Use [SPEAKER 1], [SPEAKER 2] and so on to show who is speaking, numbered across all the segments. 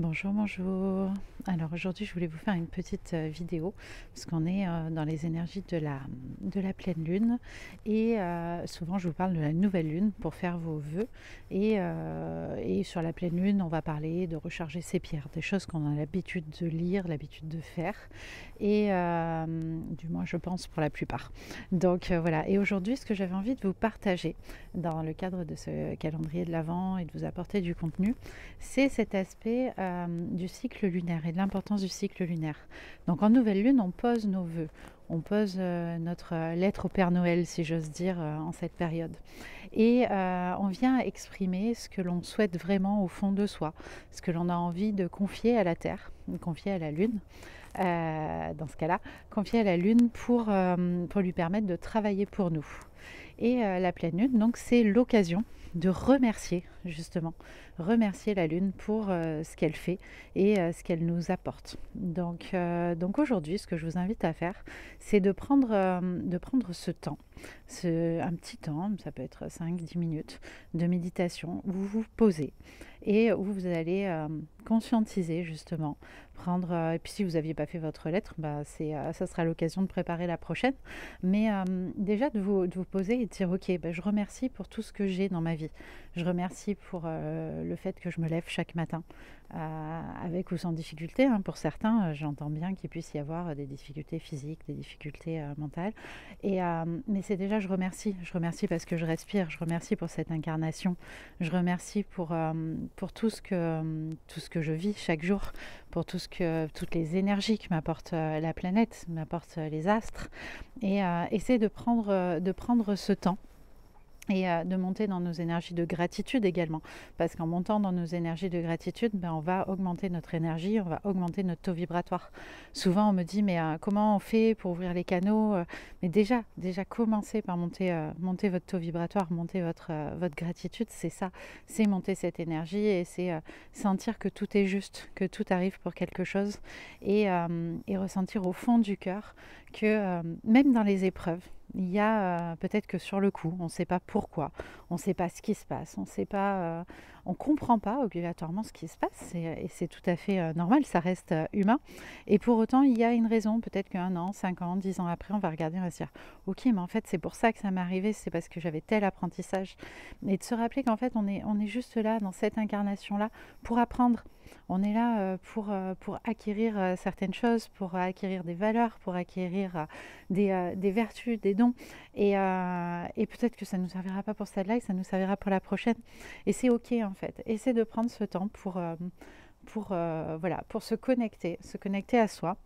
[SPEAKER 1] Bonjour, bonjour. Alors aujourd'hui, je voulais vous faire une petite vidéo parce qu'on est dans les énergies de la pleine lune et souvent je vous parle de la nouvelle lune pour faire vos vœux et sur la pleine lune, on va parler de recharger ses pierres, des choses qu'on a l'habitude de lire, l'habitude de faire et du moins je pense pour la plupart. Donc voilà, et aujourd'hui, ce que j'avais envie de vous partager dans le cadre de ce calendrier de l'Avent et de vous apporter du contenu, c'est cet aspect du cycle lunaire et de l'importance du cycle lunaire. Donc en nouvelle lune, on pose nos vœux, on pose notre lettre au Père Noël, si j'ose dire, en cette période. Et on vient exprimer ce que l'on souhaite vraiment au fond de soi, ce que l'on a envie de confier à la Terre, de confier à la Lune. Dans ce cas-là, confier à la Lune pour lui permettre de travailler pour nous. Et la pleine lune, donc c'est l'occasion de remercier justement, remercier la lune pour ce qu'elle fait et ce qu'elle nous apporte. Donc aujourd'hui, ce que je vous invite à faire, c'est de prendre ce temps, un petit temps, ça peut être 5-10 minutes de méditation où vous vous posez et où vous allez conscientiser justement, et puis si vous n'aviez pas fait votre lettre, ça sera l'occasion de préparer la prochaine, mais déjà de vous poser et de dire ok, je remercie pour tout ce que j'ai dans ma vie, je remercie pour le fait que je me lève chaque matin, avec ou sans difficulté, hein. Pour certains, j'entends bien qu'il puisse y avoir des difficultés physiques, des difficultés mentales, mais c'est déjà je remercie parce que je respire, je remercie pour cette incarnation, je remercie pour tout ce que je vis chaque jour, pour toutes les énergies que m'apporte la planète, m'apporte les astres, et essayer de prendre ce temps et de monter dans nos énergies de gratitude également. Parce qu'en montant dans nos énergies de gratitude, on va augmenter notre énergie, on va augmenter notre taux vibratoire. Souvent, on me dit, mais comment on fait pour ouvrir les canaux? Mais déjà, commencez par monter votre taux vibratoire, monter votre gratitude, c'est ça. C'est monter cette énergie et c'est sentir que tout est juste, que tout arrive pour quelque chose et ressentir au fond du cœur que même dans les épreuves, il y a peut-être que sur le coup, on ne sait pas pourquoi, on ne sait pas ce qui se passe, on comprend pas obligatoirement ce qui se passe et c'est tout à fait normal, ça reste humain. Et pour autant, il y a une raison, peut-être qu'un an, 5 ans, 10 ans après, on va regarder, on va se dire, ok, mais en fait c'est pour ça que ça m'est arrivé, c'est parce que j'avais tel apprentissage. Et de se rappeler qu'en fait on est juste là, dans cette incarnation-là, pour apprendre. On est là pour acquérir certaines choses, pour acquérir des valeurs, pour acquérir des vertus, des dons. Et peut-être que ça ne nous servira pas pour celle-là et ça nous servira pour la prochaine. Et c'est ok en fait. Essayer de prendre ce temps pour se connecter à soi,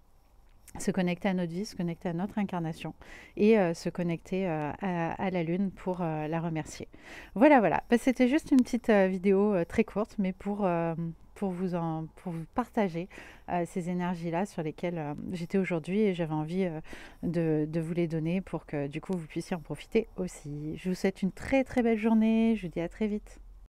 [SPEAKER 1] se connecter à notre vie, se connecter à notre incarnation et se connecter à la lune pour la remercier. Voilà. C'était juste une petite vidéo très courte, mais pour vous partager ces énergies-là sur lesquelles j'étais aujourd'hui et j'avais envie de vous les donner pour que du coup vous puissiez en profiter aussi. Je vous souhaite une très très belle journée, je vous dis à très vite.